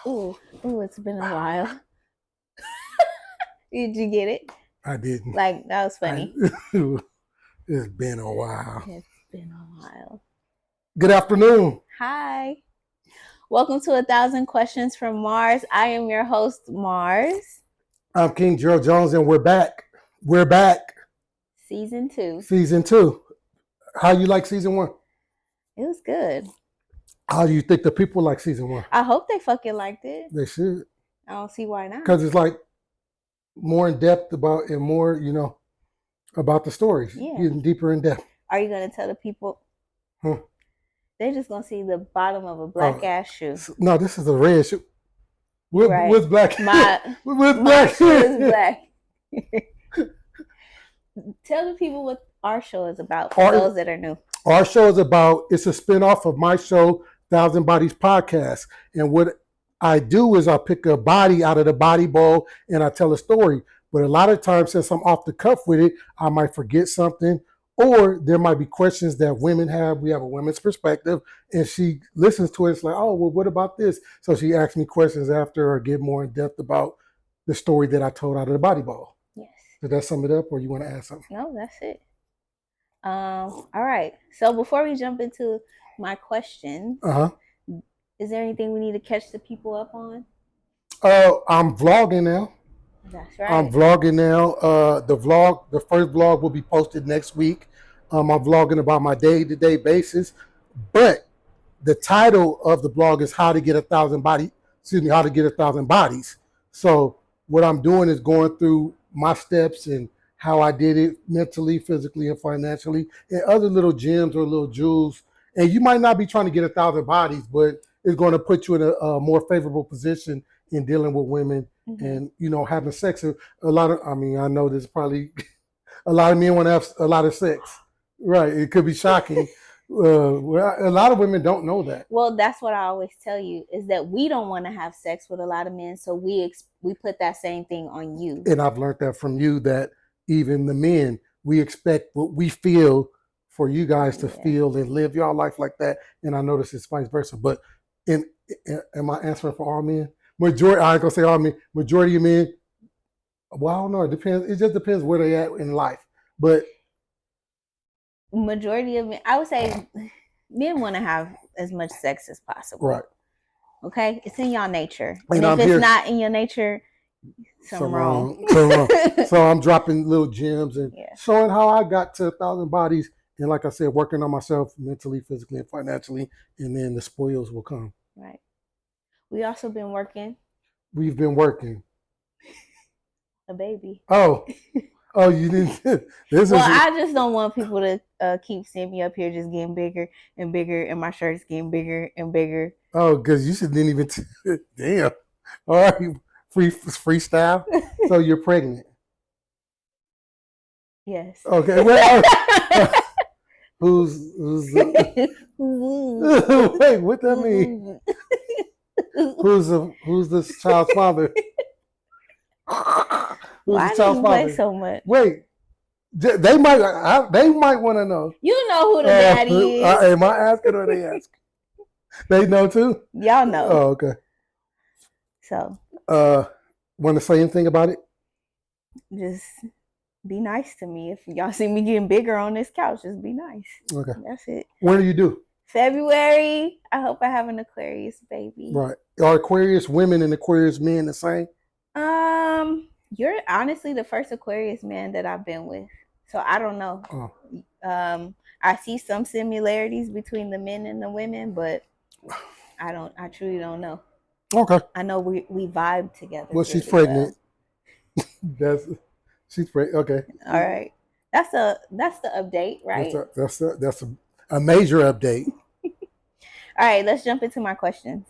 Ooh, it's been a while. Did you get it? I didn't. Like, that was funny. It's been a while. It's been a while. Good afternoon. Hi. Welcome to 1,000 Questions from Mars. I am your host, Mars. I'm King Gerald Jones, and we're back. We're back. Season 2. Season 2. How you like season 1? It was good. How do you think the people like season 1? I hope they fucking liked it. They should. I don't see why not. Because it's like more in depth about and more, about the stories. Yeah. Getting deeper in depth. Are you going to tell the people? They're just going to see the bottom of a black ass shoe. No, this is a red shoe. With black. With black shoe is black. Tell the people what our show is about for those that are new. Our show is about, it's a spinoff of my show, 1,000 Bodies Podcast. And what I do is I pick a body out of the body bowl and I tell a story. But a lot of times, since I'm off the cuff with it, I might forget something, or there might be questions that women have. We have a women's perspective, and she listens to it. It's like, oh, well, what about this? So she asks me questions after or get more in depth about the story that I told out of the body bowl. Yes. Did that sum it up, or you want to add something? No, that's it. All right. So before we jump into my questions, is there anything we need to catch the people up on? I'm vlogging now. That's right. I'm vlogging now. The first vlog will be posted next week. I'm vlogging about my day-to-day basis, but the title of the blog is How to Get 1,000 Bodies. How to Get 1,000 Bodies. So what I'm doing is going through my steps and how I did it mentally, physically, and financially, and other little gems or little jewels. And you might not be trying to get 1,000 bodies, but it's going to put you in a more favorable position in dealing with women and, having sex. I know there's probably a lot of men want to have a lot of sex. Right. It could be shocking. A lot of women don't know that. Well, that's what I always tell you, is that we don't want to have sex with a lot of men. So we put that same thing on you. And I've learned that from you, that even the men, we expect what we feel for you guys to feel and live your life like that. And I notice it's vice versa. But am I answering for all men? Majority, I ain't gonna say all men. Majority of men, well, I don't know. It depends. It just depends where they at in life. But majority of men, I would say, men want to have as much sex as possible. Right. Okay, it's in y'all nature. And if it's not in your nature, something wrong. So I'm dropping little gems and showing how I got to 1,000 bodies. And like I said, working on myself mentally, physically, and financially, and then the spoils will come. Right. We also been working. We've been working. A baby. Oh, you didn't. I just don't want people to keep seeing me up here just getting bigger and bigger, and my shirt's getting bigger and bigger. Oh, because you didn't even. Damn. All right. Freestyle. So you're pregnant. Yes. Okay. Well, who's wait, what that mean? Who's the child's father? Why do you play so much? Wait, they might want to know. You know who the daddy is. Am I asking or they asking? They know too. Y'all know. Oh, okay. So. Want to say anything about it? Just be nice to me. If y'all see me getting bigger on this couch, just be nice. Okay. That's it. When do you do? February. I hope I have an Aquarius baby. Right. Are Aquarius women and Aquarius men the same? You're honestly the first Aquarius man that I've been with. So I don't know. Oh. I see some similarities between the men and the women, but I truly don't know. Okay. I know we vibe together. Well, she's pregnant. She's pregnant. Okay. All right. That's the update, right? That's a major update. All right, let's jump into my questions.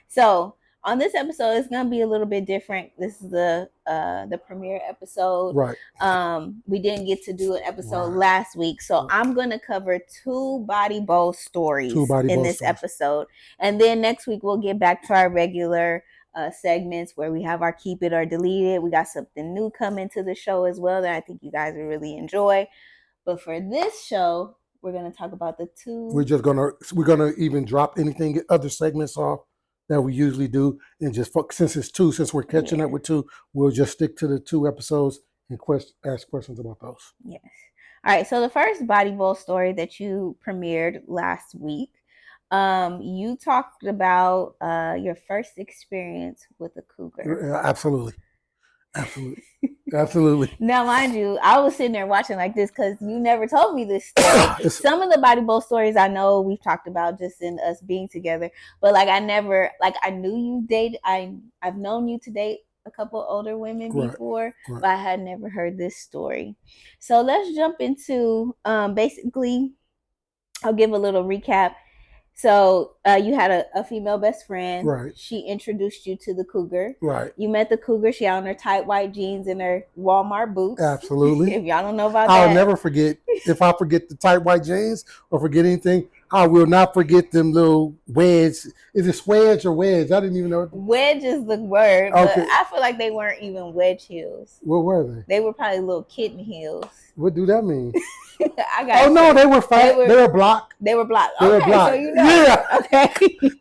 So on this episode, it's gonna be a little bit different. This is the premiere episode. Right. We didn't get to do an episode last week, so I'm gonna cover 2 body bowl stories in this episode, and then next week we'll get back to our regular segments where we have our keep it or delete it. We got something new coming to the show as well that I think you guys will really enjoy. But for this show, we're gonna talk about the 2. We're gonna even drop anything other segments off that we usually do, and just since we're catching up with 2, we'll just stick to the 2 episodes and ask questions about those. Yes. All right. So the first Body Bowl story that you premiered last week, you talked about your first experience with a cougar. Absolutely. Absolutely. Now, mind you, I was sitting there watching like this because you never told me this story. Some of the Body Bowl stories I know we've talked about just in us being together, but like I knew you dated. I've known you to date a couple older women before, but I had never heard this story. So let's jump into basically, I'll give a little recap. So you had a female best friend. Right. She introduced you to the cougar. Right. You met the cougar. She had on her tight white jeans and her Walmart boots. Absolutely. If y'all don't know about I'll that. never forget. If I forget the tight white jeans or forget anything, I will not forget them little wedge. Is it swedge or wedge? I didn't even know. Wedge is the word, but I feel like they weren't even wedge heels. What were they? They were probably little kitten heels. What do that mean? No, they were fat. They were block. They were block. They were block. So you know. Yeah. Okay.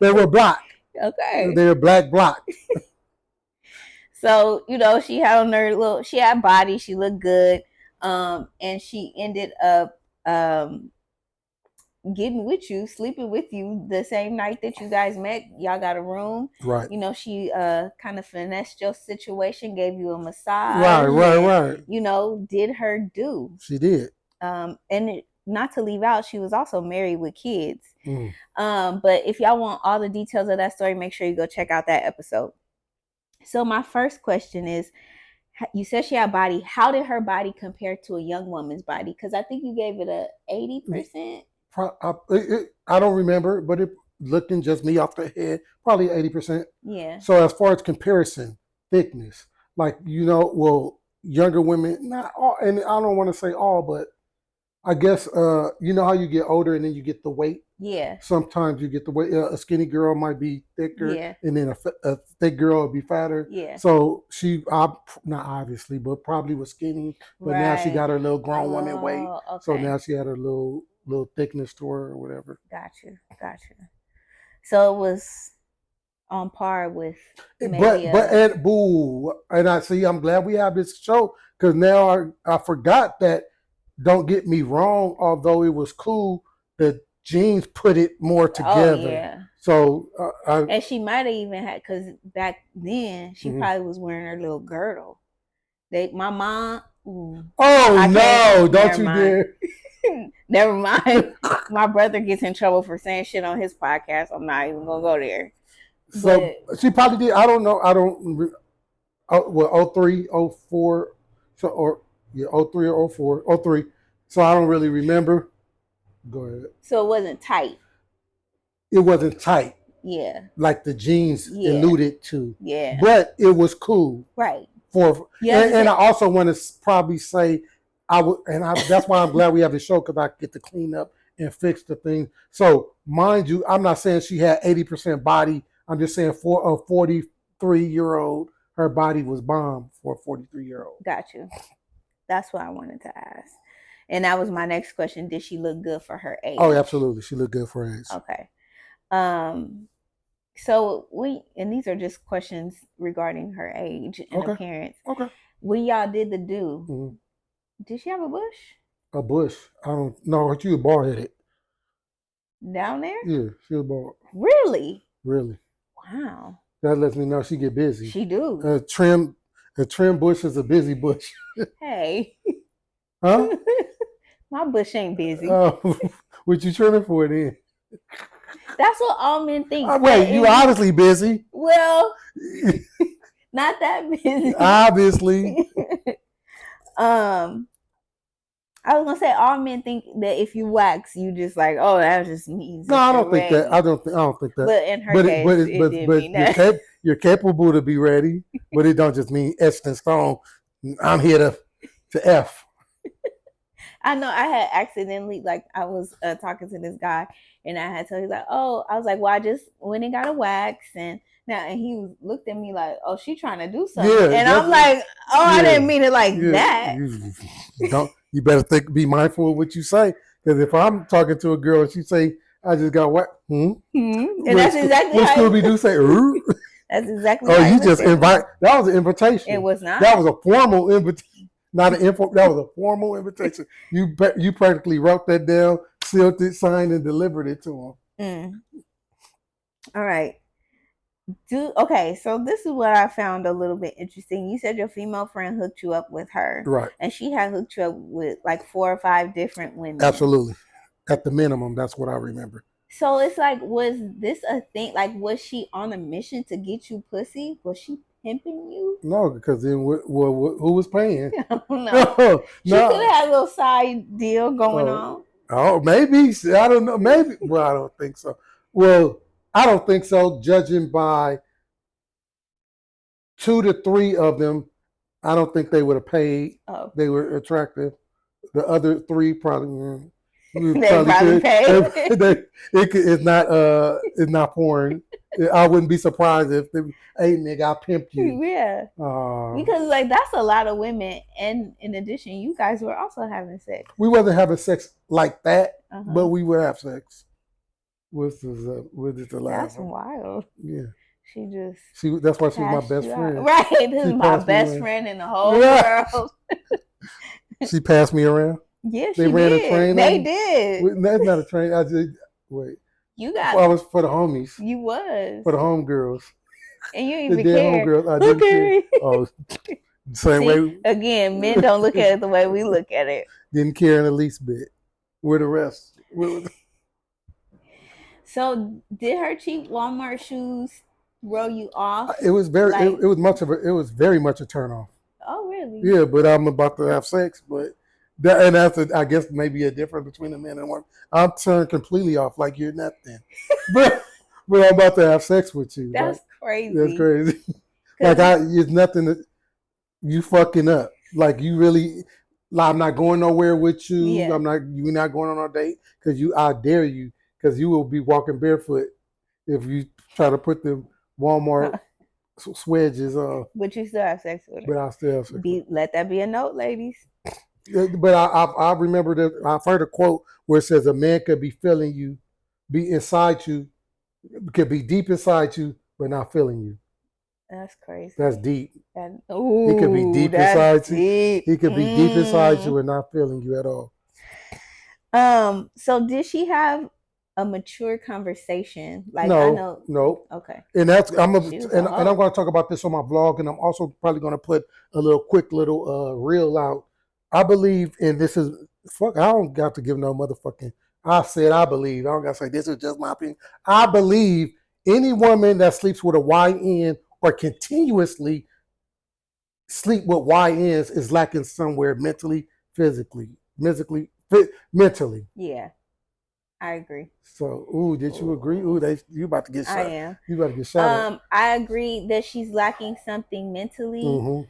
They were block. Okay. They were black block. So, she had on her she had body, she looked good. And she ended up getting with you, sleeping with you the same night that you guys met. Y'all got a room. Right. She kind of finessed your situation, gave you a massage. Right. Did her due. She did. Not to leave out, she was also married with kids. But if y'all want all the details of that story, make sure you go check out that episode. So my first question is, you said she had body. How did her body compare to a young woman's body? Because I think you gave it a 80%. I don't remember, but it looking just me off the head, probably 80%. Yeah. So as far as comparison, thickness, younger women, not all, and I don't want to say all, but I guess how you get older and then you get the weight. Yeah. Sometimes you get the weight. A skinny girl might be thicker, and then a thick girl would be fatter. Yeah. So she, not obviously, but probably was skinny. But now she got her little grown woman weight. Okay. So now she had her little thickness to her or whatever. Gotcha. So it was on par with. And I see. I'm glad we have this show because now I forgot that. Don't get me wrong. Although it was cool, the jeans put it more together. Oh, yeah. So and she might have even had, because back then she probably was wearing her little girdle. My mom. Don't you dare. Never mind. My brother gets in trouble for saying shit on his podcast. I'm not even gonna go there. So she probably did. I don't know. 03, 04, so or 03 or 04, 03. So I don't really remember. Go ahead. So it wasn't tight. It wasn't tight. Yeah. Like the jeans alluded to. Yeah. But it was cool. Right. And I also want to probably say that's why I'm glad we have the show, because I get to clean up and fix the thing. So mind you, I'm not saying she had 80% body. I'm just saying for a 43-year-old, her body was bomb for a 43-year-old. Got you. That's what I wanted to ask. And that was my next question. Did she look good for her age? Oh, absolutely. She looked good for her age. Okay. So and these are just questions regarding her age and appearance. Okay. When y'all did the do, did she have a bush? A bush? I don't know. She was bald-headed. Down there? Yeah, she was bald. Really? Really. Wow. That lets me know she get busy. She do. A trim bush is a busy bush. Hey. Huh? My bush ain't busy. What you trimming for then? That's what all men think. Wait, you obviously busy. Well, not that busy. Obviously. I was gonna say all men think that if you wax, you just like, oh, that just means. No, I don't think that. I don't think that. But in her case, it did mean that. You're capable to be ready, but it don't just mean etched in stone. I'm here to F. I know I had accidentally, I was talking to this guy, and I had told him, I was like, well, I just went and got a wax, and he looked at me like, oh, she trying to do something, and I'm like, oh, I didn't mean it like that. You better be mindful of what you say, because if I'm talking to a girl and she say, I just got what? And that's exactly how Scooby-Doo say. That's exactly. Oh, you just invite. That was an invitation. It was not. That was a formal invitation, not an info. That was a formal invitation. You practically wrote that down, sealed it, signed, and delivered it to him. All right. Okay, so this is what I found a little bit interesting. You said your female friend hooked you up with her, right? And she had hooked you up with like 4 or 5 different women. Absolutely, at the minimum, that's what I remember. So it's like, was this a thing? Like, was she on a mission to get you pussy? Was she pimping you? No, because then who was paying? No, she could have had a little side deal going on. Oh, maybe. I don't know. Maybe. Well, I don't think so. Well, I don't think so. Judging by 2 to 3 of them, I don't think they would have paid. Oh. They were attractive. The other 3 probably. They probably paid. It's not foreign. I wouldn't be surprised if they, hey nigga, I pimped you. Yeah. Because like that's a lot of women, and in addition, you guys were also having sex. We wasn't having sex like that, but we would have sex. With the last. That's wild. Yeah. She that's why she's my best friend. Right. This is my best friend in the whole world. She passed me around. Yeah, they ran a train. They did. That's not a train. I just wait. You got. I was for the homies. You was for the homegirls. And you didn't even care. Homegirls. I didn't care. Oh, same way. Again, men don't look at it the way we look at it. Didn't care in the least bit. Where the rest? So, did her cheap Walmart shoes throw you off? It was very. Like, it was very much a turn off. Oh, really? Yeah, but I'm about to have sex, but. That's I guess maybe a difference between a man and woman. I'm turned completely off, like you're nothing. but I'm about to have sex with you. That's crazy. That's crazy. Like it's nothing that you fucking up. Like you really, like, I'm not going nowhere with you. Yeah. You're not going on a date because I dare you because you will be walking barefoot if you try to put the Walmart swedges on. But you still have sex with her. But I still have sex. Let that be a note, ladies. But I remember that I've heard a quote where it says a man could be feeling you, be inside you, could be deep inside you, but not feeling you. That's crazy. That's deep. He could be deep inside you. He could be deep inside you and not feeling you at all. So did she have a mature conveation? Like no. Okay. And that's I'm going to talk about this on my vlog, and I'm also probably going to put a quick little reel out. I believe, and this is I don't got to give no motherfucking. I said I believe. I don't got to say this is just my opinion. I believe any woman that sleeps with a YN or continuously sleep with YNs is lacking somewhere mentally, physically, mentally. Yeah, I agree. So, did you agree? You about to get shot. I am. You about to get shot. I agree that she's lacking something mentally. Mm-hmm.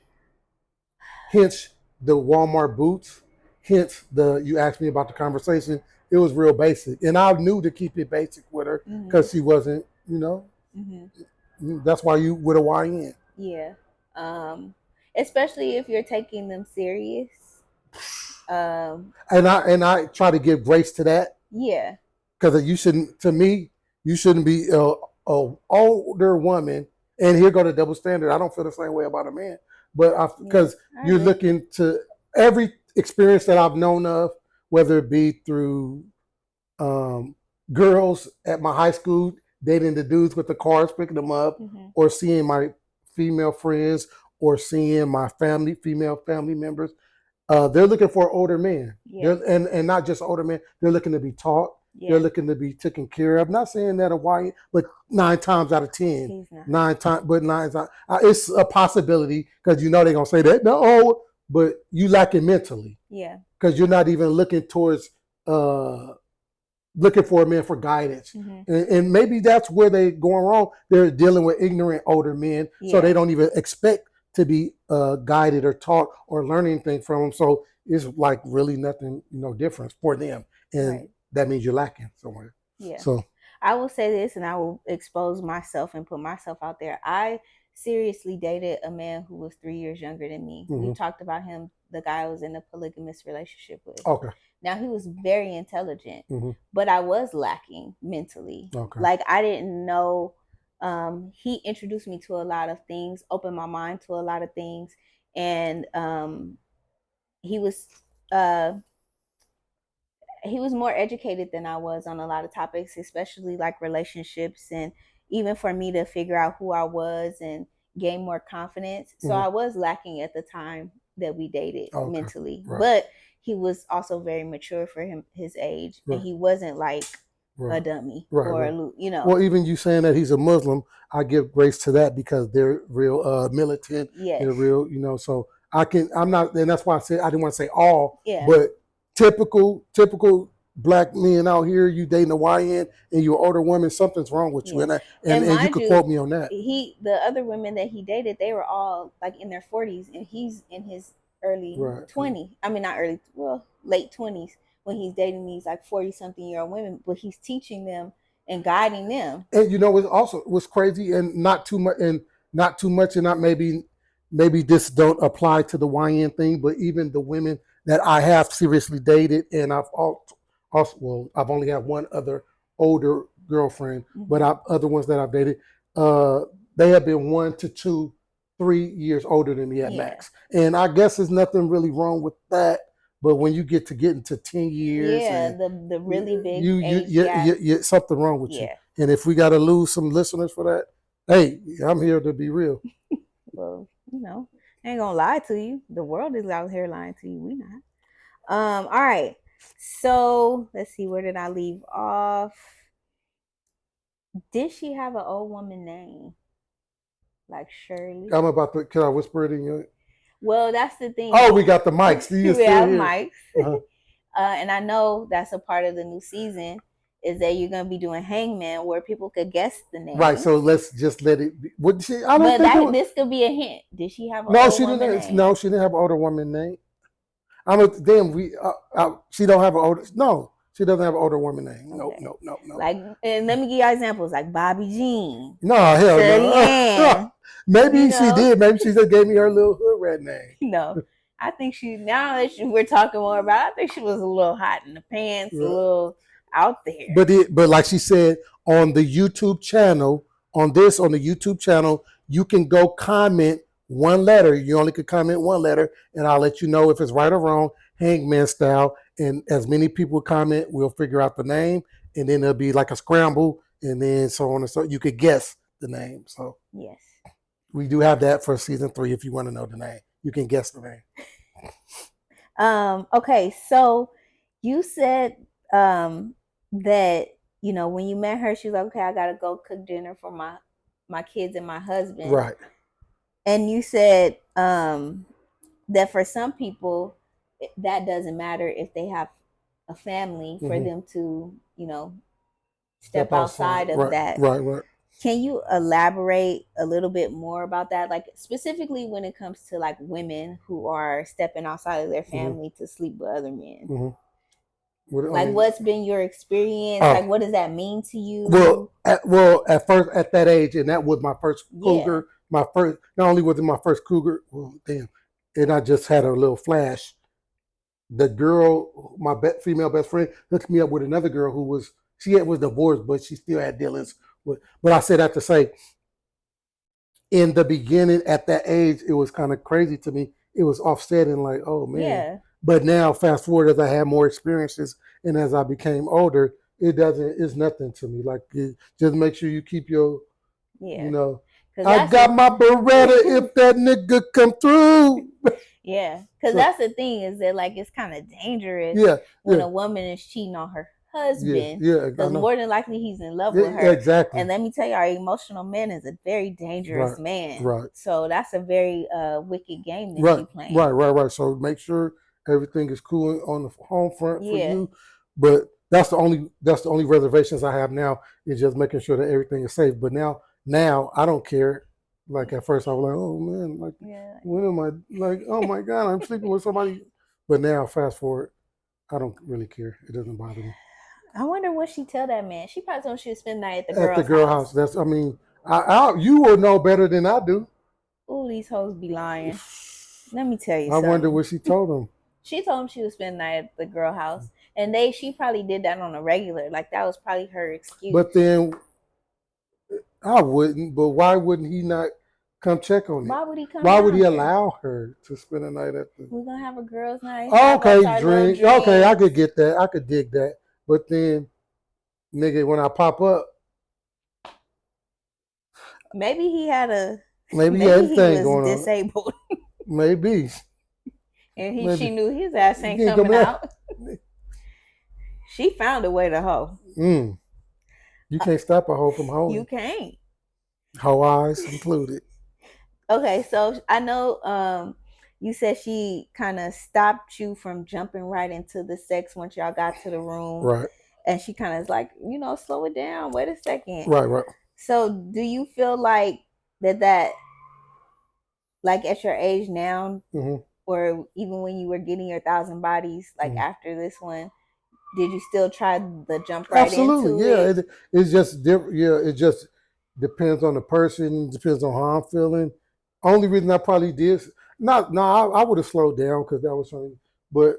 Hence the Walmart boots. Hence you asked me about the conversation. It was real basic, and I knew to keep it basic with her because she wasn't, That's why you with a YN. Yeah, especially if you're taking them serious. And I try to give grace to that. Yeah, because you shouldn't be a older woman. And here go the double standard. I don't feel the same way about a man. But because you're looking to every experience that I've known of, whether it be through girls at my high school, dating the dudes with the cars, picking them up, or seeing my female friends, or seeing my female family members, they're looking for an older man. Yeah. And not just older men, they're looking to be taught. Yeah. They're looking to be taken care of. Not saying that a white, but 9 times out of 10, 9 times, but 9 times, it's a possibility because they're gonna say that no, but you lack it mentally. Yeah, because you're not even looking towards looking for a man for guidance, and maybe that's where they're going wrong. They're dealing with ignorant older men, so they don't even expect to be guided or taught or learn anything from them. So it's like really nothing, different for them, and that means you're lacking somewhere. Yeah. So I will say this, and I will expose myself and put myself out there. I seriously dated a man who was 3 years younger than me. We talked about him, the guy I was in a polygamous relationship with. Okay. Now, he was very intelligent, Mm-hmm. but I was lacking mentally. Okay. Like, I didn't know. He introduced me to a lot of things, opened my mind to a lot of things, and he was more educated than I was on a lot of topics, especially like relationships, and even for me to figure out who I was and gain more confidence. So I was lacking at the time that we dated mentally, but he was also very mature for his age, and he wasn't like a dummy or you know. Well, even you saying that he's a Muslim, I give grace to that because they're real militant. Yes. They're real, you know. So I'm not, and that's why I said I didn't want to say all, but typical black men out here, you dating a YN and you're an older woman, something's wrong with you, and you could quote me on that. The other women that he dated, they were all like in their 40s, and he's in his early 20s. I mean, not early, well, late 20s when he's dating these like 40-something-year-old women, but he's teaching them and guiding them. And you know, it also was crazy, and not too much, and not maybe this don't apply to the YN thing, but even the women that I have seriously dated, and I've only had one other older girlfriend, but other ones that I've dated, they have been 1 to 2, 3 years older than me at max, and I guess there's nothing really wrong with that. But when you get into 10 years, the really big age something wrong with you. And if we got to lose some listeners for that, hey, I'm here to be real. Well, you know, I ain't gonna lie to you. The world is out here lying to you. We not. All right. So let's see. Where did I leave off? Did she have an old woman name? Like Shirley? I'm about to. Can I whisper it in your? Well, that's the thing. Oh, we got the mics. We have mics. And I know that's a part of the new season is that you're going to be doing Hangman where people could guess the name. Right. So let's just let it be. Would she? I don't think this could be a hint. Did she have an older woman name? No, she didn't have an older woman name. She don't have an older. No, she doesn't have an older woman name. No, okay. No. Like, and let me give you examples like Bobby Jean. No, hell no. Maybe she did. Maybe she just gave me her little hood rat name. No, I think now that we're talking more about it, I think she was a little hot in the pants, a little out there. But like she said, on the YouTube channel, on the YouTube channel, you can go comment one letter. You only could comment one letter, and I'll let you know if it's right or wrong, Hangman style. And as many people comment, we'll figure out the name, and then it'll be like a scramble, and then so on and so you could guess the name. So yes. We do have that for season 3 if you want to know the name. You can guess the name. Okay, so you said that, you know, when you met her, she was like, okay, I gotta go cook dinner for my kids and my husband. Right. And you said that for some people, that doesn't matter if they have a family for them to, you know, step outside of that. Right. Can you elaborate a little bit more about that? Like specifically when it comes to like women who are stepping outside of their family to sleep with other men. What's been your experience? Like, what does that mean to you? Well, at first, at that age, and that was my first cougar. Not only was it my first cougar, and I just had a little flash. The girl, my female best friend, hooked me up with another girl who was divorced, but she still had dealings. But I said that to say, in the beginning, at that age, it was kind of crazy to me. It was offsetting, like, oh man. Yeah. But now, fast forward, as I had more experiences and as I became older, it's nothing to me. Like, just make sure you keep your, you know, I got my Beretta if that nigga come through. Yeah, because that's the thing is that like it's kind of dangerous when a woman is cheating on her husband. Because more than likely he's in love with her. Exactly. And let me tell you, our emotional man is a very dangerous man. Right. So that's a very wicked game that you're playing. Right. So make sure everything is cool on the home front for you. But that's the only reservations I have now is just making sure that everything is safe. But now I don't care. Like at first I was like, oh man, like when am I like, oh my God, I'm sleeping with somebody. But now fast forward, I don't really care. It doesn't bother me. I wonder what she tell that man. She probably told she would spend the night at the girl house. That's you will know better than I do. Ooh, these hoes be lying. Let me tell you something. I wonder what she told him. She told him she was spending the night at the girl house, and she probably did that on a regular. Like that was probably her excuse. But then I wouldn't. But why wouldn't he not come check on it? Why would he come? Why would he allow her to spend the night at the? We're gonna have a girls' night. Okay, drink. Okay, I could get that. I could dig that. But then, nigga, when I pop up, maybe he had a. Maybe he had a thing going on. Disabled. Maybe. And she knew his ass ain't coming out. She found a way to hoe. You can't stop a hoe from hoeing. You can't. Hoe eyes included. Okay, so I know you said she kind of stopped you from jumping right into the sex once y'all got to the room. Right. And she kind of is like, slow it down. Wait a second. Right. So do you feel like that like at your age now, or even when you were getting your 1,000 bodies, like after this one, did you still try the jump right into it? Absolutely, yeah. It's just different. Yeah, it just depends on the person. Depends on how I'm feeling. Only reason I probably did I would have slowed down because that was funny, but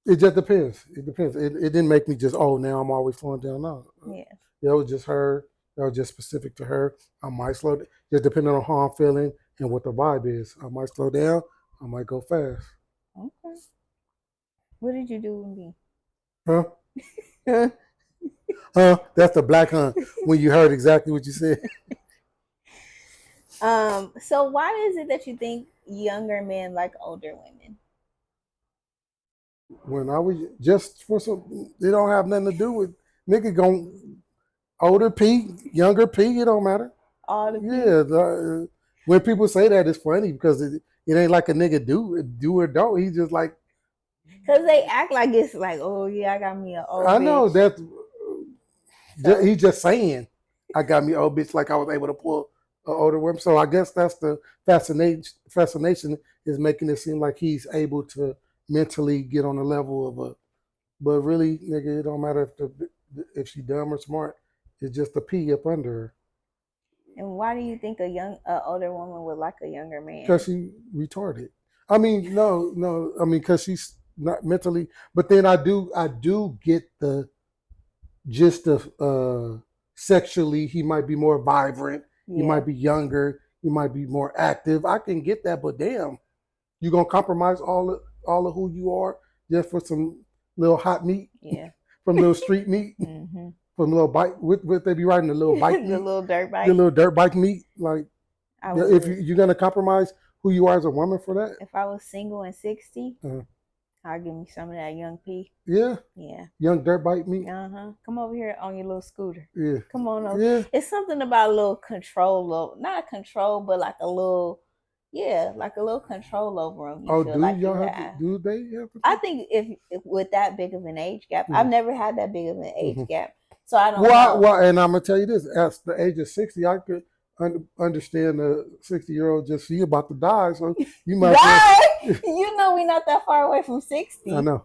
it just depends. It depends. It didn't make me just now I'm always slowing down. No, yeah, that was just her. That was just specific to her. I might slow down, just depending on how I'm feeling and what the vibe is. I might slow down. I might go fast. Okay. What did you do with me? Huh? That's the black hunt when you heard exactly what you said. So why is it that you think younger men like older women? When I was just for some, it don't have nothing to do with nigga going older P, younger P. It don't matter. All the P. When people say that, it's funny because it ain't like a nigga do or don't. He's just like. Because they act like it's like, oh yeah, I got me an old bitch. I know that. So, he's just saying, I got me an old bitch like I was able to pull an older woman. So I guess that's the fascination is making it seem like he's able to mentally get on the level of a. But really, nigga, it don't matter if she dumb or smart. It's just a P up under her. And why do you think older woman would like a younger man? Because she retarded. I mean, no. I mean, because she's not mentally. But then I do get the gist of sexually. He might be more vibrant. Yeah. He might be younger. He might be more active. I can get that, but damn, you gonna compromise all of who you are just for some little hot meat? Yeah. From little street meat. From a little bike, what they be riding, the little bike, the little dirt bike, the little dirt bike meat. Like, if you're gonna compromise who you are as a woman for that. If I was single and 60, I'd give me some of that young P. Yeah. Yeah. Young dirt bike meat. Come over here on your little scooter. Yeah. Come on over. Yeah. It's something about a little control, not control, but like a little. Yeah, like a little control over them. You feel like y'all have to, do they have to? I think if with that big of an age gap, I've never had that big of an age gap. So I don't know. Well, and I'm going to tell you this. At the age of 60, I could understand a 60-year-old just see about to die. So you might you know we're not that far away from 60. I know.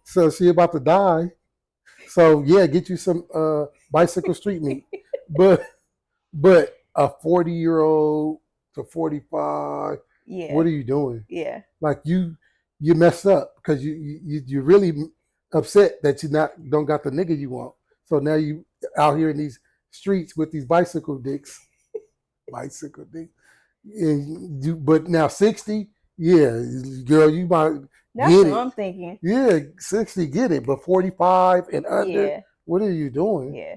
So she about to die. So, yeah, get you some bicycle street meat. But a 40-year-old to 45, what are you doing? Yeah. Like you messed up because you're really upset that you don't got the nigga you want. So now you out here in these streets with these bicycle dicks. And but now 60, yeah, girl, you might That's get what it. I'm thinking. Yeah, 60, get it. But 45 and under, what are you doing? Yeah.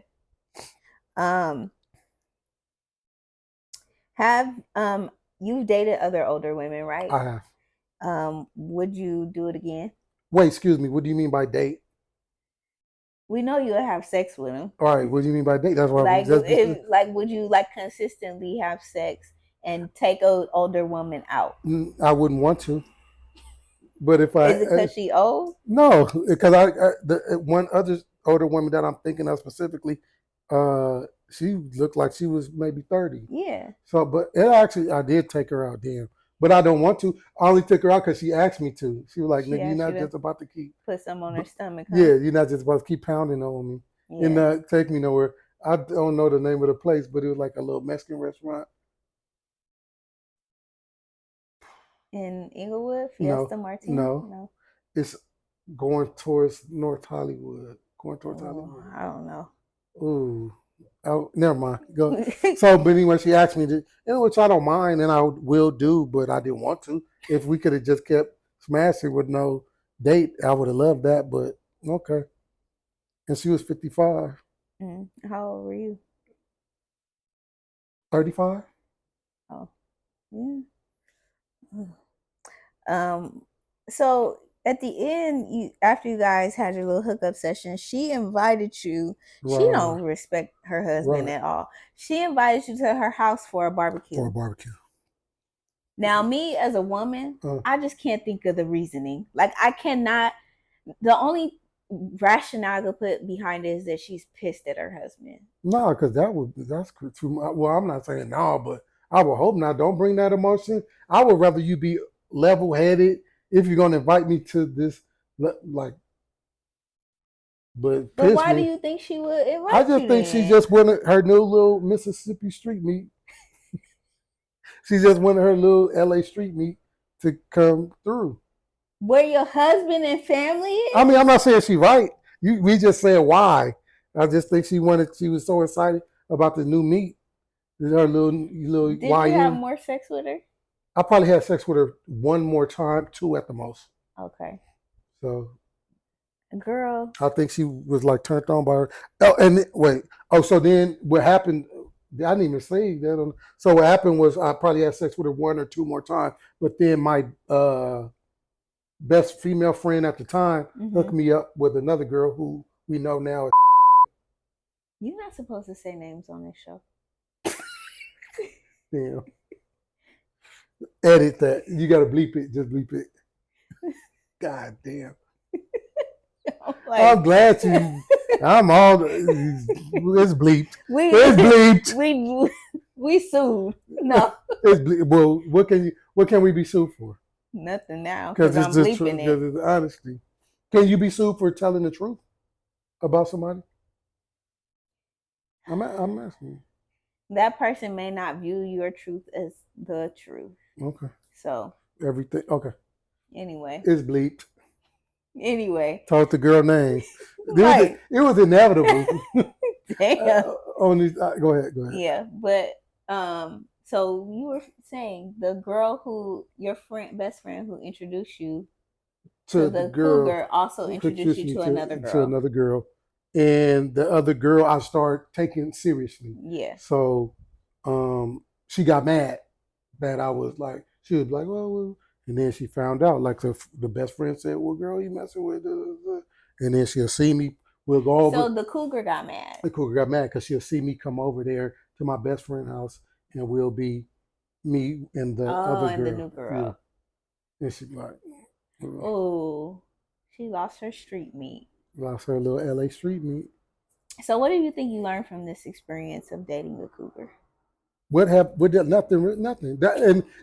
Have you've dated other older women, right? I have. Would you do it again? Wait, excuse me. What do you mean by date? We know you'll have sex with them. All right. What do you mean by date? That's what would you consistently have sex and take an older woman out? I wouldn't want to. But if is it because she old? No, because one other older woman that I'm thinking of specifically, she looked like she was maybe 30. Yeah. So, but I did take her out, damn. But I don't want to. I only took her out because she asked me to. She was like, nigga, you're not just about to keep... Put some on her stomach, huh? Yeah, you're not just about to keep pounding on me. Yeah. And not take me nowhere. I don't know the name of the place, but it was like a little Mexican restaurant. In Inglewood? Fiesta Martini? No. It's going towards North Hollywood. Going towards Hollywood. I don't know. Ooh. Oh, never mind. Go. So, but anyway, she asked me to, which I don't mind and I will do, but I didn't want to. If we could have just kept smashing with no date, I would have loved that, but okay. And she was 55. How old were you? 35. Oh, yeah. So at the end, after you guys had your little hookup session, she invited you. Right. She don't respect her husband at all. She invited you to her house for a barbecue. Now, me as a woman, I just can't think of the reasoning. Like, I cannot. The only rationale I could put behind it is that she's pissed at her husband. No, because that's too much. Well, I'm not saying no, but I would hope not. Don't bring that emotion. I would rather you be level-headed if you're going to invite me to this, like. But why do you think she would invite you? I just think she just wanted her new little Mississippi street meat. She just wanted her little LA street meat to come through. Where your husband and family is? I mean, I'm not saying she's right. We just said why. I just think she was so excited about the new meat. Her little Did you have more sex with her? I probably had sex with her one more time, 2 at the most. Okay. So, girl, I think she was like turned on by her. Oh, and wait. Oh, so then what happened? I didn't even say that. So what happened was I probably had sex with her 1 or 2 more times, but then my best female friend at the time hooked me up with another girl who we know now. You're not supposed to say names on this show. Damn. Edit that. You got to bleep it. Just bleep it. God damn. I'm glad you. I'm all. It's bleeped. It's bleeped. We sued. No. It's bleeped. Well, what can we be sued for? Nothing now. Because I'm bleeping it. It's honesty. Can you be sued for telling the truth about somebody? I'm asking. That person may not view your truth as the truth. Okay. So. Everything. Okay. Anyway. It's bleeped. Anyway. Talk the girl name. Right. It was inevitable. Damn. Go ahead. Yeah, but so you were saying the girl who your best friend who introduced you to the Cougar also introduced you to another girl. To another girl. And the other girl I started taking seriously. Yeah. So she got mad that I was like, she was like, well, and then she found out, like the best friend said, well, girl, you messing with and then she'll see me, we'll go over. So the Cougar got mad. The Cougar got mad because she'll see me come over there to my best friend's house and we'll be me and the other girl. And the new girl. Yeah. And she's like, oh, she lost her street meat. Lost her little LA street meat. So what do you think you learned from this experience of dating a Cougar? Nothing.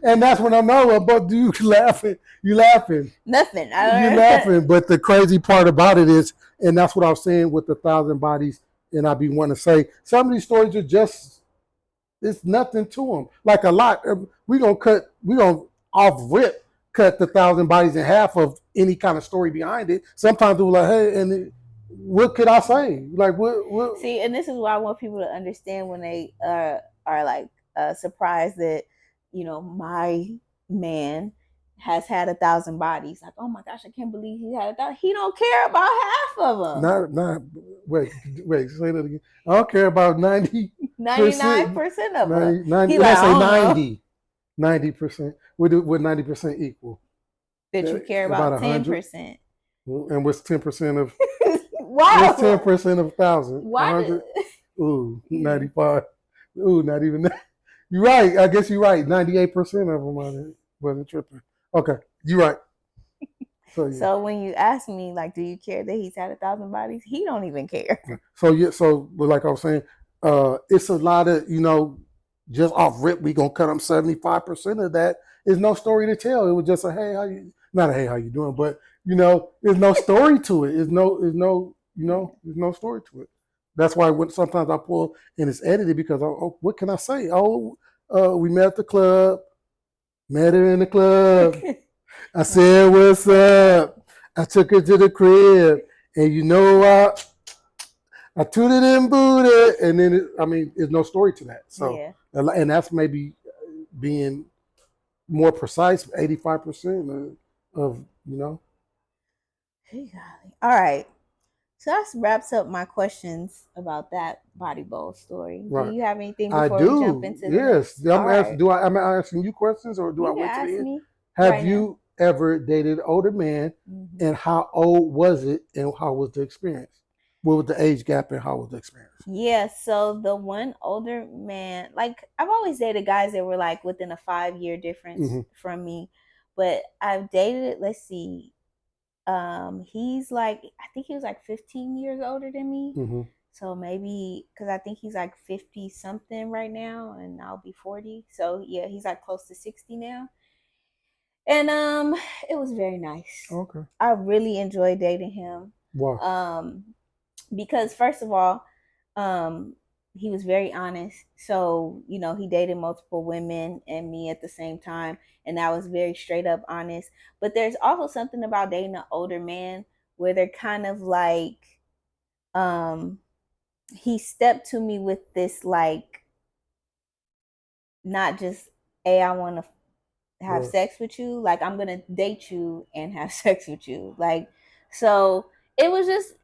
And that's when I know about you laughing. Nothing. You laughing. But the crazy part about it is, and that's what I was saying with the 1,000 bodies, and I be wanting to say, some of these stories are just, it's nothing to them. Like a lot, we gonna off rip cut the 1,000 bodies in half of any kind of story behind it. Sometimes we're like, hey, and what could I say? Like what? See, and this is why I want people to understand when they are like surprised that, my man has had 1,000 bodies. Like, oh my gosh, I can't believe he had 1,000. He don't care about half of them. Wait, say that again. I don't care about 99% of them. 90, let's say 90%. Would 90% equal? That you care about 10%. And what's 10% of? Wow. What's 10% of 1,000? Why? 100? Ooh, 95. Ooh, not even that. You're right. I guess you're right. 98% of them wasn't tripping. Okay, you're right. So when you ask me, like, do you care that he's had 1,000 bodies? He don't even care. So like I was saying, it's a lot of, just off rip, we gonna cut them 75% of that. There's no story to tell. It was just a hey, how you doing? But there's no story to it. There's no story to it. That's why sometimes I pull and it's edited because what can I say? We met at the club. Met her in the club. I said, what's up? I took her to the crib, and you know what? I tooted and booted, and then there's no story to that. So, yeah. And that's maybe being more precise. 85% of All right. So that wraps up my questions about that body bowl story. Do Right. you have anything I before we jump do. into the Yes. next? All right. Am I asking you questions or do I You can wait to the ask end? me Have right you ever dated an older man, now. and how old was it, and how was the experience? What was the age gap, and how was the experience? Yeah, so the one older man, like I've always dated guys that were like within a 5-year difference from me, but I've dated, let's see, he's like, I think he was like 15 years older than me. So maybe because I think he's like 50 something right now, and I'll be 40. So yeah, he's like close to 60 now. And it was very nice. Okay. I really enjoyed dating him. Wow. Because first of all, he was very honest. So, you know, he dated multiple women and me at the same time, and that was very straight up honest. But there's also something about dating an older man where they're kind of like, he stepped to me with this like, not just, hey, I want to have sex with you, like I'm gonna date you and have sex with you, like, so it was just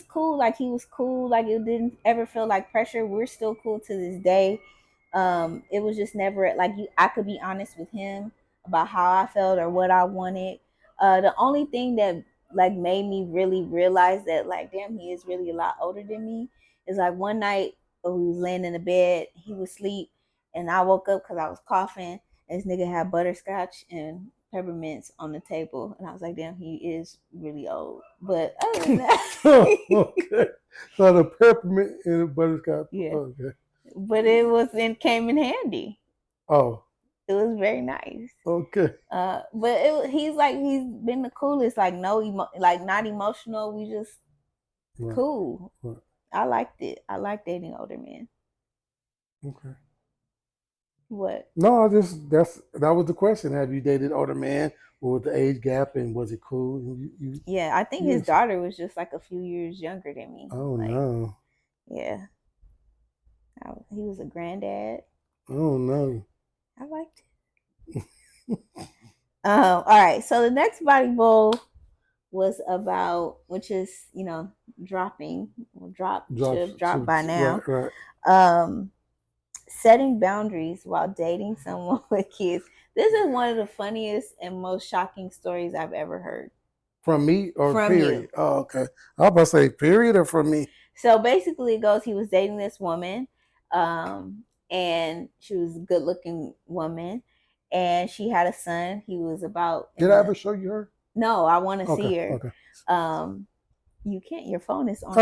cool. Like he was cool, like it didn't ever feel like pressure. We're still cool to this day. It was just never like I could be honest with him about how I felt or what I wanted. The only thing that like made me really realize that like damn, he is really a lot older than me is like one night we was laying in the bed, he was asleep, and I woke up because I was coughing. This nigga had butterscotch and peppermints on the table, and I was like, "Damn, he is really old." But other than that, okay. So the peppermint and the butterscotch. Yeah. Okay. But came in handy. Oh. It was very nice. Okay. But he's been the coolest. Like not emotional. We just cool. Right. I liked it. I like dating older men. Okay. What? No, that was the question. Have you dated older man? What was the age gap, and was it cool? Yeah, I think his daughter was just like a few years younger than me. Oh no. Yeah. He was a granddad. Oh no. I liked it. All right. So the next body bowl was about, which is, you know, dropping. Should have dropped by now. Right. Setting boundaries while dating someone with kids. This is one of the funniest and most shocking stories I've ever heard. From me or from period? You. Oh, okay. I was about to say period or from me. So basically it goes, he was dating this woman, and she was a good looking woman, and she had a son. He was about. Did I ever show you her? No, I want to see her. Okay. You can't. Your phone is on.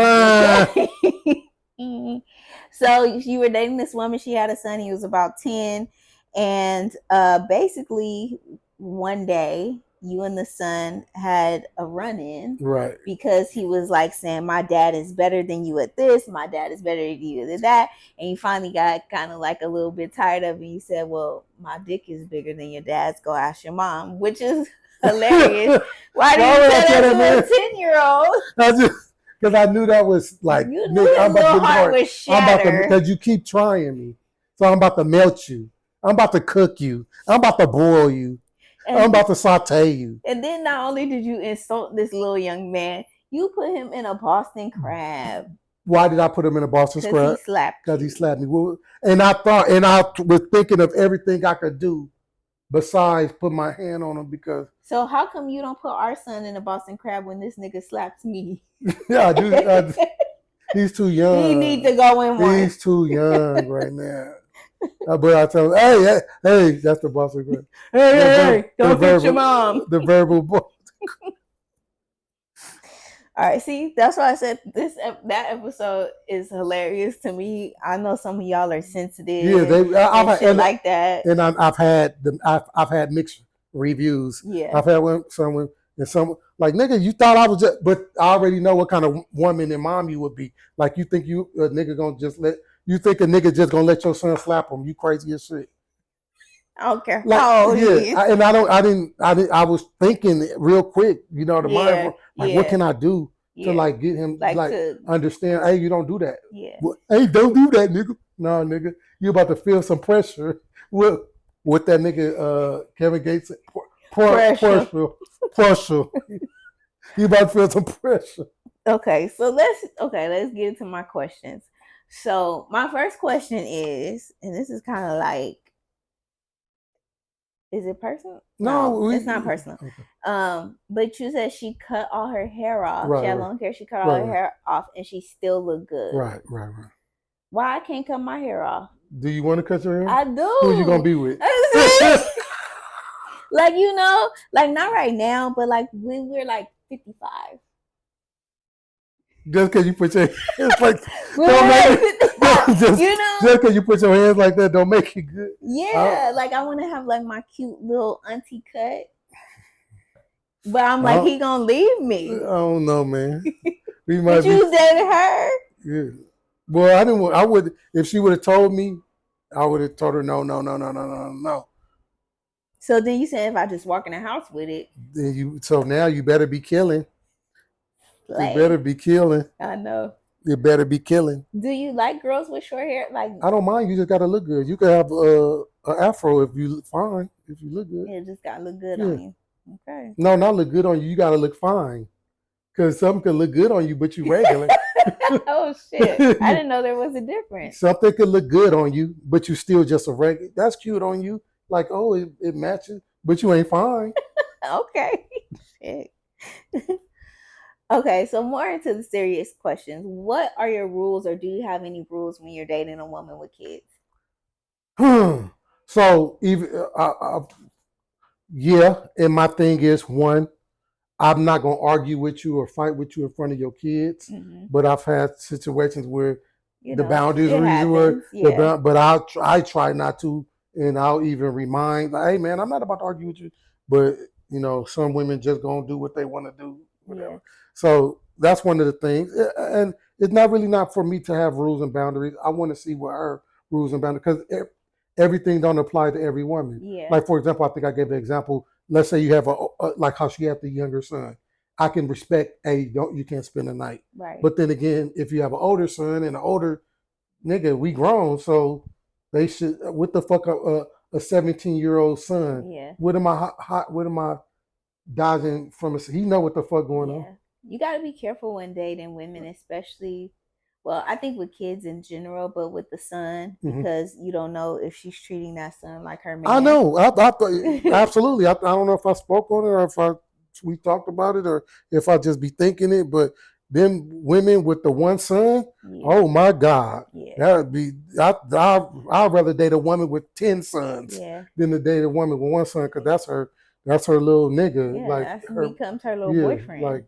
So you were dating this woman. She had a son. He was about 10, and basically one day you and the son had a run-in, right? Because he was like saying, "My dad is better than you at this. My dad is better than you at that." And you finally got kind of like a little bit tired of it. And you said, "Well, my dick is bigger than your dad's. Go ask your mom," which is hilarious. Why did you say that to a 10-year-old? Because I knew that was like, you knew his little heart was shattered. Because you keep trying me, so I'm about to melt you. I'm about to cook you. I'm about to boil you. I'm about to saute you. And then not only did you insult this little young man, you put him in a Boston crab. Why did I put him in a Boston crab? Because he slapped you. Because he slapped me. And I was thinking of everything I could do besides put my hand on him because. So how come you don't put our son in a Boston crab when this nigga slaps me? Yeah, I do. He's too young. He needs to go in one. He's too young right now. But I tell him, hey, that's the Boston crab. Hey, don't hit your mom. The verbal boy. All right, see, that's why I said that episode is hilarious to me. I know some of y'all are sensitive. Yeah, I've had like that, and I've had mixed reviews. Yeah, I've had some like, nigga, you thought I was just, but I already know what kind of woman and mom you would be. Like, you think a nigga just gonna let your son slap him? You crazy as shit. I don't care how old he is. I was thinking real quick, you know, the mind, like, what can I do to like get him like to understand? Hey, you don't do that. Yeah. Hey, don't do that, nigga. No, nigga, you about to feel some pressure with that nigga Kevin Gates. Pressure. You about to feel some pressure. Okay, so let's get into my questions. So my first question is, and this is kind of like, is it personal? No, it's not personal. Okay. But you said she cut all her hair off. Right, she had long hair. She cut all her hair off, and she still looked good. Right. Why I can't cut my hair off? Do you want to cut your hair? I do. Who are you gonna be with? Like, you know, like not right now, but like when we're like 55. Just because you put your hands like just because you put your hands like that don't make it good. Yeah, like I want to have like my cute little auntie cut, but I'm like, he gonna leave me. I don't know, man. But you dated her? Yeah. Well, I didn't. I would, if she would have told me, I would have told her no. So then you said if I just walk in the house with it, then so now you better be killing. Like, you better be killing. I know. You better be killing. Do you like girls with short hair? Like, I don't mind. You just gotta look good. You could have an afro if you look fine. If you look good. Yeah, just gotta look good on you. Okay. No, not look good on you. You gotta look fine. Because something could look good on you, but you regular. Oh shit! I didn't know there was a difference. Something could look good on you, but you still just a regular. That's cute on you. Like, oh, it matches, but you ain't fine. Okay. Shit. Okay, so more into the serious questions. What are your rules, or do you have any rules when you're dating a woman with kids? So even yeah, and my thing is, one, I'm not gonna argue with you or fight with you in front of your kids, but I've had situations where the boundaries were, but I try not to, and I'll even remind, like, hey man, I'm not about to argue with you, but you know, some women just gonna do what they want to do, whatever. Yeah. So that's one of the things, and it's not for me to have rules and boundaries. I want to see what her rules and boundaries, because everything don't apply to every woman. Yeah. Like, for example, I think I gave an example. Let's say you have like how she had the younger son. I can respect, hey, you can't spend the night. Right. But then again, if you have an older son and an older nigga, we grown, so they should. What the fuck, a 17-year-old son? Yeah. What am I dodging from? He know what the fuck going on. You got to be careful when dating women, especially. Well, I think with kids in general, but with the son, because you don't know if she's treating that son like her man. I know. I absolutely. I don't know if I spoke on it or if we talked about it or if I just be thinking it, but them women with the one son, oh my God. Yeah. That would be, I'd rather date a woman with 10 sons than to date a woman with one son, because that's her little nigga. Yeah, that becomes her little boyfriend.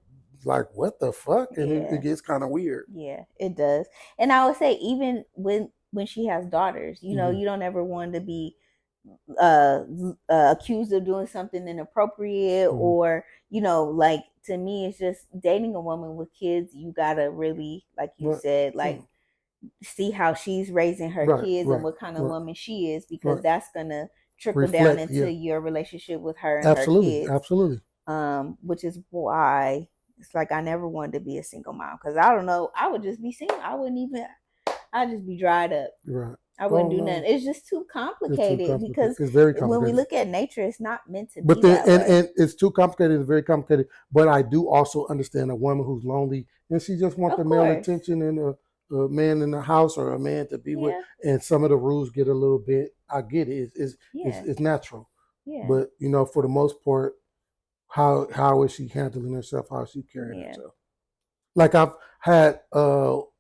Like what the fuck? And it gets kind of weird. Yeah, it does. And I would say even when she has daughters, you know, you don't ever want to be accused of doing something inappropriate or, you know, like, to me, it's just dating a woman with kids. You gotta really, like you said, like see how she's raising her kids and what kind of woman she is, because that's gonna trickle down into your relationship with her and her kids. Absolutely. Which is why it's like I never wanted to be a single mom, because I don't know, I would just be single. I'd just be dried up. Right. I wouldn't do nothing. It's just too complicated, because it's very complicated. When we look at nature, it's not meant to be that way. And it's too complicated. It's very complicated. But I do also understand a woman who's lonely and she just wants the male attention and a man in the house or a man to be with. And some of the rules get a little bit. I get it. It's natural. Yeah. But you know, for the most part, how is she handling herself? How is she carrying herself? Like, I've had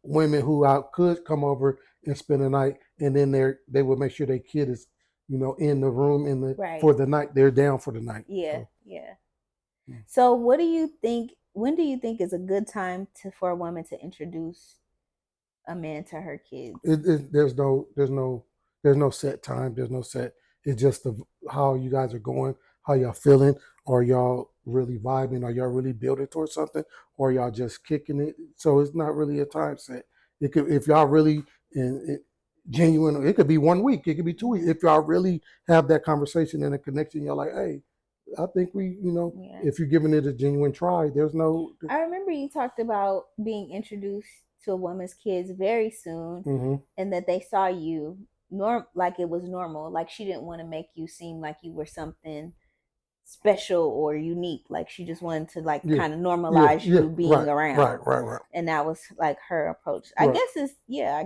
women who I could come over and spend the night, and then they would make sure their kid is, you know, in the room for the night. They're down for the night. Yeah, So what do you think? When do you think is a good time for a woman to introduce a man to her kids? There's no set time. There's no set. It's just how you guys are going, how y'all feeling. Are y'all really vibing? Are y'all really building towards something? Or y'all just kicking it? So it's not really a time set. If y'all really genuine. It could be 1 week. It could be 2 weeks. If y'all really have that conversation and a connection, you're like, hey, I think if you're giving it a genuine try, there's no. I remember you talked about being introduced to a woman's kids very soon, and that they saw you like it was normal. Like she didn't want to make you seem like you were something special or unique. Like she just wanted to kind of normalize you being around. Right. And that was like her approach. I guess it's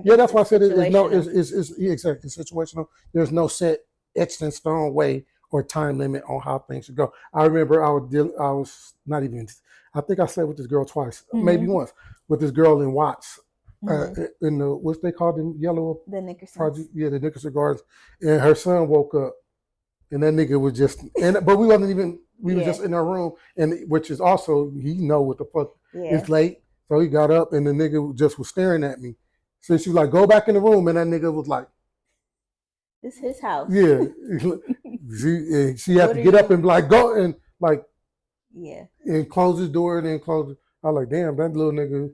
that's why I said it's exactly situational. There's no set etched in stone way or time limit on how things should go. I remember I think I said with this girl twice, maybe once, with this girl in Watts, in the, what's they called in Yellow? The Nickerson. Project, the Nickerson Gardens. And her son woke up, and that nigga was just, but we wasn't even, we were just in our room, and which is also, he know what the fuck, it's late. So he got up, and the nigga just was staring at me. So she was like, go back in the room, and that nigga was like, it's his house. Yeah. she had to get up and be like, go, and like, and close his door, and then close it. I was like, damn, that little nigga,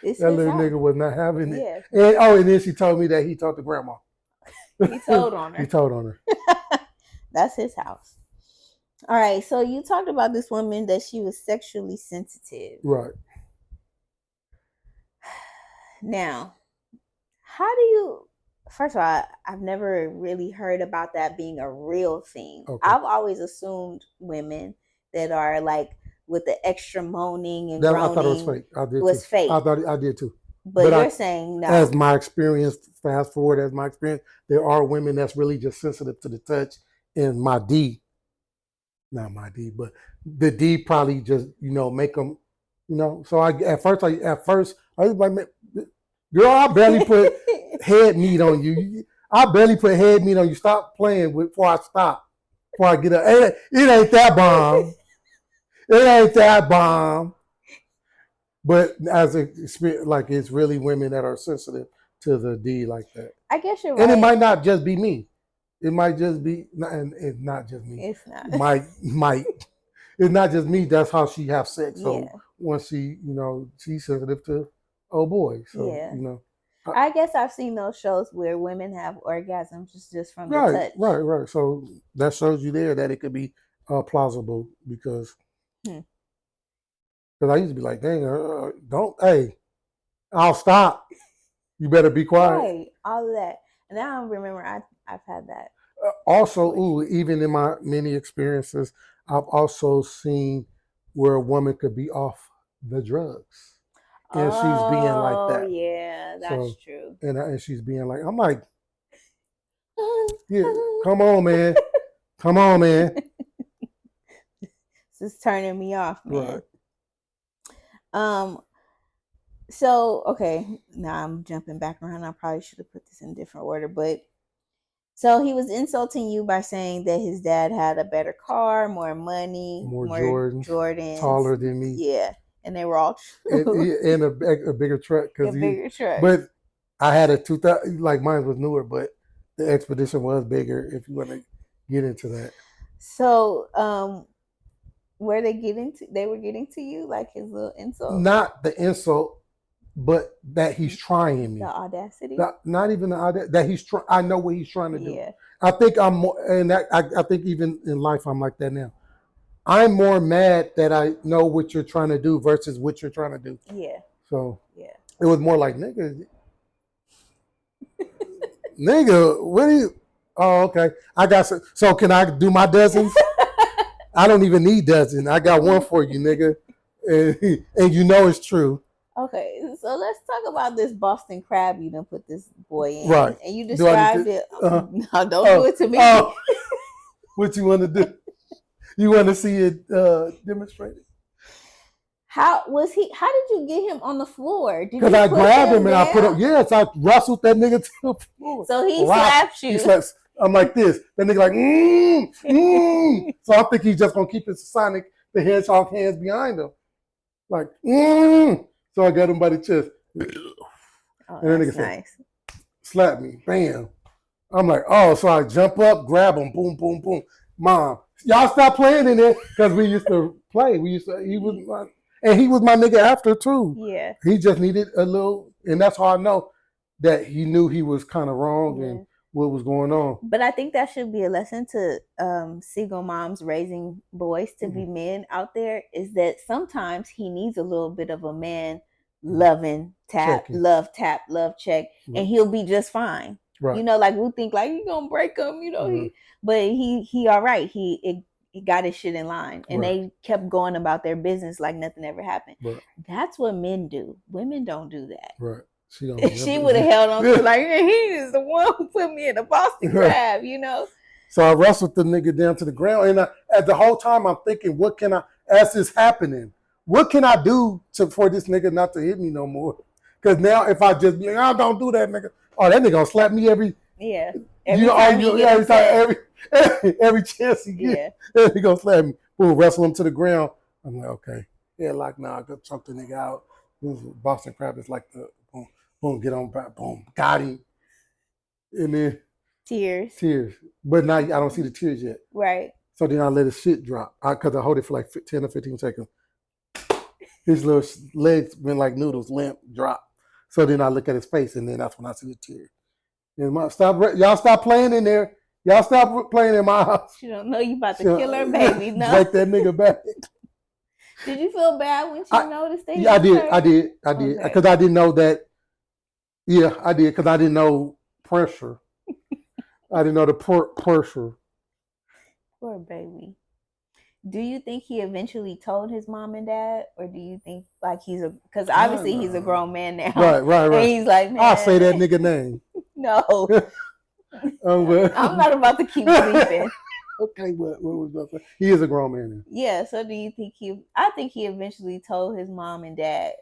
nigga was not having it. And then she told me that he talked to grandma. He told on her. He told on her. That's his house. All right, so you talked about this woman that she was sexually sensitive. Right. Now, how do you, first of all, I've never really heard about that being a real thing. Okay. I've always assumed women that are like with the extra moaning and groaning. I thought it was fake. I did was too. Fake. I did too. But you're saying no. As my experience, fast forward, as my experience, there are women that's really just sensitive to the touch. And my D, not my D, but the D probably just, make them, So at first I was like, girl, I barely put head meat on you. I barely put head meat on you. Stop playing before I stop, before I get up. It ain't that bomb. It ain't that bomb. But as a experience, like it's really women that are sensitive to the D like that. I guess you're right. And it might not just be me. It might just be, and it's not just me. It's not. Might. It's not just me. That's how she have sex. So once she, she's sensitive to oh boy. So, I guess I've seen those shows where women have orgasms just from the touch. Right. So that shows you there that it could be plausible because I used to be like, dang, I'll stop. You better be quiet. Right, all of that. And now I remember I've had that. Also, even in my many experiences, I've also seen where a woman could be off the drugs. And she's being like that. Oh, yeah, that's true. And she's being like, I'm like, yeah, come on, man. Come on, man. This is turning me off, man. Right. So, okay, now I'm jumping back around. I probably should have put this in a different order, but so he was insulting you by saying that his dad had a better car, more money, more Jordans, taller than me. Yeah, and they were all true. And a bigger truck. Bigger truck. But I had a 2000, like mine was newer, but the Expedition was bigger if you want to get into that. So, were they getting to? They were getting to you, like his little insult. Not the insult, but that he's trying me. The audacity. Not even the audacity. That he's trying. I know what he's trying to do. Yeah. I think I'm more, and I think even in life I'm like that now. I'm more mad that I know what you're trying to do versus what you're trying to do. Yeah. So it was more like nigga, what are you? Oh, okay. I got so can I do my dozens? I don't even need dozen. I got one for you, nigga. And it's true. Okay, so let's talk about this Boston crab you done put this boy in. Right. And you described it. No, don't do it to me. What you want to do? You want to see it demonstrated? How did you get him on the floor? Because I grabbed him and I put him. Yes, I wrestled that nigga to the floor. So he slapped you. He slaps. I'm like this. That nigga like, So I think he's just gonna keep his Sonic the Hedgehog hands behind him, like, So I got him by the chest, and then nigga said, slap me, bam. I'm like, so I jump up, grab him, boom, boom, boom. Mom, y'all stop playing in there because we used to play. He was my nigga after too. Yeah. He just needed a little, and that's how I know that he knew he was kind of wrong and what was going on. But I think that should be a lesson to single moms raising boys to be men out there, is that sometimes he needs a little bit of a man loving tap, love check, and he'll be just fine. Right. You know, like we think like you gonna break him, you know, but he all right. He got his shit in line, and they kept going about their business like nothing ever happened. Right. That's what men do. Women don't do that. Right. She would have held on to like, he is the one who put me in the Boston Crab, you know. So I wrestled the nigga down to the ground, and at the whole time I'm thinking, what can I? As this happening, what can I do for this nigga not to hit me no more? Because now if I just be like, oh, don't do that, nigga. Oh, that nigga gonna slap me every every chance he get. Yeah. He gonna slap me. We'll wrestle him to the ground. I'm like, okay, yeah, like nah, I could choke the nigga out. Boston Crab is like the boom, get on back, boom, got him. And then tears. But now I don't see the tears yet. Right. So then I let his shit drop. Because I hold it for like 10 or 15 seconds. His little legs went like noodles, limp, drop. So then I look at his face, and then that's when I see the tears. And y'all stop playing in there. Y'all stop playing in my house. She don't know you about to kill her baby, no. Break that nigga back. Did you feel bad when she noticed that? Yeah, I did. Because I didn't know that. Yeah, I did, because I didn't know pressure. I didn't know the pressure. Poor baby. Do you think he eventually told his mom and dad, or do you think like because obviously he's a grown man now. Right. And he's like, man, I'll say that nigga name. No. I'm not about to keep sleeping. Okay, what was about to say? He is a grown man now. Yeah, so do you think I think he eventually told his mom and dad.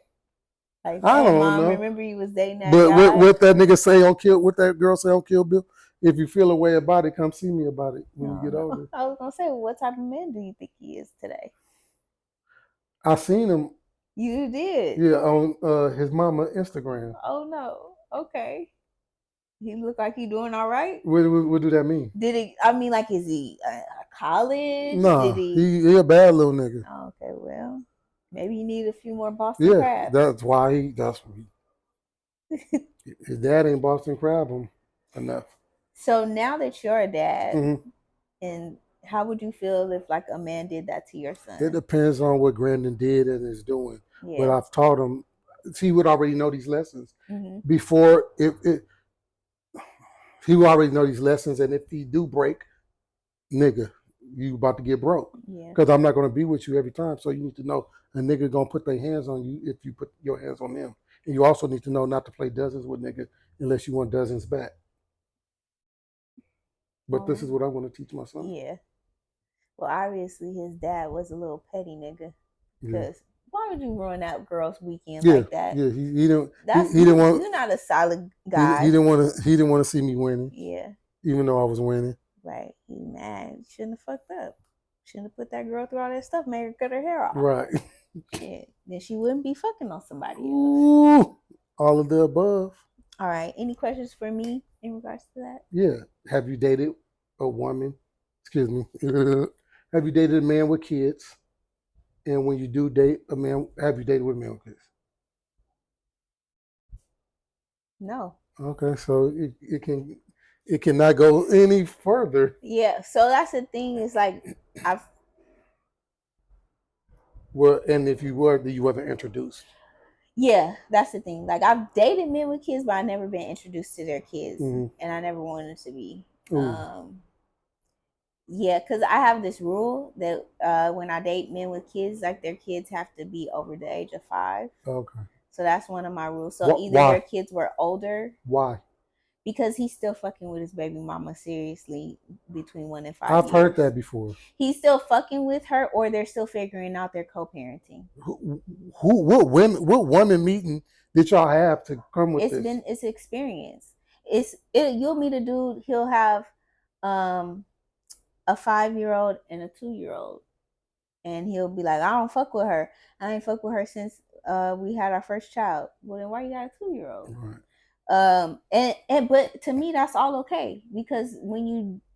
Like, I don't Mom, know. Remember you was dating that guy? But what that nigga say on Kill, what that girl say on Kill Bill? If you feel a way about it, come see me about it when you get older. I was gonna say, what type of man do you think he is today? I seen him. You did? Yeah, on his mama Instagram. Oh no. Okay. He look like he doing all right. What do that mean? Did he? I mean, like, is he college? No, he a bad little nigga. Oh, okay, well. Maybe you need a few more Boston Crabs. That's why his dad ain't Boston Crab him enough. So now that you're a dad, and how would you feel if like a man did that to your son? It depends on what Brandon did and is doing. Yeah. But I've taught him, he would already know these lessons before he would already know these lessons, and if he do break, nigga, you about to get broke. Yeah. Because I'm not going to be with you every time. So you need to know a nigga going to put their hands on you if you put your hands on them. And you also need to know not to play dozens with nigga unless you want dozens back. But this is what I want to teach my son. Yeah. Well, obviously his dad was a little petty nigga. Because why would you ruin that girl's weekend like that? Yeah, he didn't want. You're not a solid guy. He didn't want to see me winning. Yeah. Even though I was winning. Right. He mad. Shouldn't have fucked up. Shouldn't have put that girl through all that stuff. Made her cut her hair off. Right. Yeah. Then she wouldn't be fucking on somebody else. Ooh, all of the above. All right. Any questions for me in regards to that? Yeah. Have you dated a woman? Excuse me. Have you dated a man with kids? And when you do date a man, have you dated with a man with kids? No. Okay, so it cannot go any further. Yeah, so that's the thing. Is like Well, and if you were, you wasn't introduced. Yeah, that's the thing. Like I've dated men with kids, but I've never been introduced to their kids, and I never wanted to be. Yeah, because I have this rule that when I date men with kids, like their kids have to be over the age of 5. Okay. So that's one of my rules. So either their kids were older. Why? Because he's still fucking with his baby mama seriously between 1 and 5 I've heard that before. He's still fucking with her, or they're still figuring out their co-parenting. What women meeting did y'all have to come with this? It's experience. You'll meet a dude, he'll have a 5-year-old and a 2-year-old. And he'll be like, I don't fuck with her. I ain't fuck with her since we had our first child. Well, then why you got a 2-year-old? Right. But to me, that's all okay, because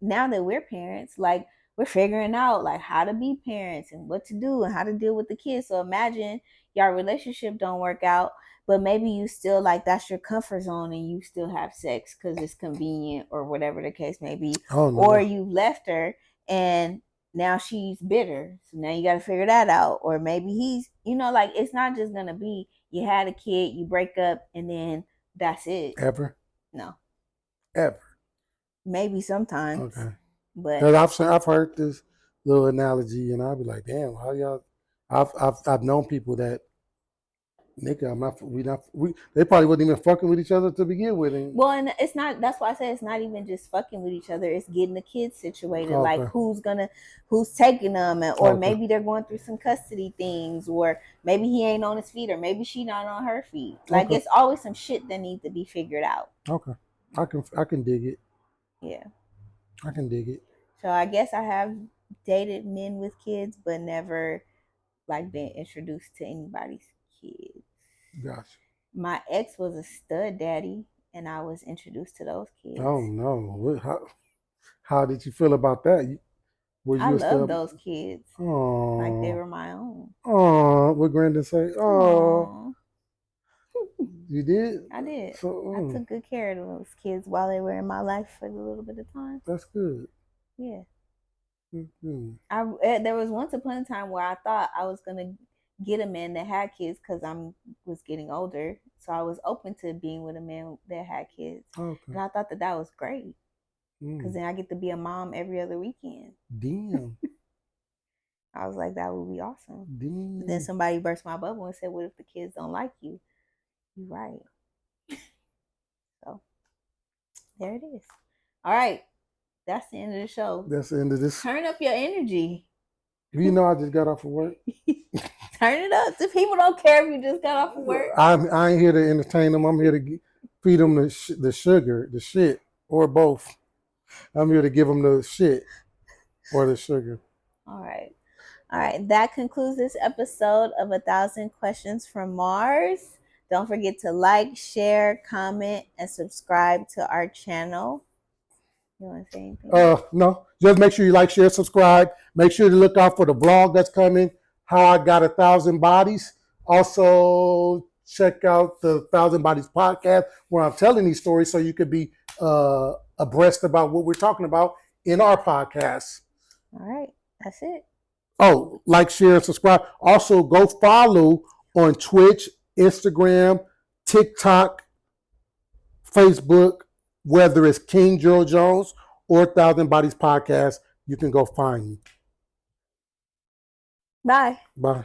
now that we're parents, like we're figuring out like how to be parents and what to do and how to deal with the kids. So imagine your relationship don't work out, but maybe you still like that's your comfort zone and you still have sex because it's convenient or whatever the case may be. Oh, no. Or you left her and now she's bitter. So now you got to figure that out. Or maybe he's, like it's not just going to be you had a kid, you break up, and then that's it. Ever? No. Ever? Maybe sometimes. Okay. But I've heard this little analogy, and I'll be like, damn, how y'all? I've known people that, nigga, they probably wasn't even fucking with each other to begin with. Well, and it's not. That's why I say it's not even just fucking with each other. It's getting the kids situated. Okay. Like who's taking them, or maybe they're going through some custody things, or maybe he ain't on his feet, or maybe she not on her feet. Like it's always some shit that needs to be figured out. Okay, I can dig it. Yeah, I can dig it. So I guess I have dated men with kids, but never like been introduced to anybody's kids. Gotcha. My ex was a stud daddy, and I was introduced to those kids. Oh no! How did you feel about that? I love those kids. Aww. Like they were my own. Oh, what Brandon say? Oh, you did? I did. So, I took good care of those kids while they were in my life for a little bit of time. That's good. Yeah. Mm-hmm. There was once upon a time where I thought I was gonna get a man that had kids because I was getting older, so I was open to being with a man that had kids, and I thought that was great because then I get to be a mom every other weekend. Damn. I was like, that would be awesome. Damn. But then somebody burst my bubble and said, "What if the kids don't like you?" You're right. So there it is. All right. That's the end of the show. That's the end of this. Turn up your energy. You know I just got off of work. Turn it up. The people don't care if you just got off of work. I ain't here to entertain them. I'm here to feed them the sugar, the shit, or both. I'm here to give them the shit or the sugar. All right. That concludes this episode of 1,000 Questions from Mars. Don't forget to like, share, comment, and subscribe to our channel. You want to say anything? No. Just make sure you like, share, subscribe. Make sure to look out for the vlog that's coming, How I Got 1,000 Bodies. Also, check out the 1,000 Bodies podcast where I'm telling these stories so you could be abreast about what we're talking about in our podcast. All right. That's it. Oh, like, share, and subscribe. Also, go follow on Twitch, Instagram, TikTok, Facebook, whether it's King Gerald Jones or 1,000 Bodies Podcast, you can go find me. Bye. Bye.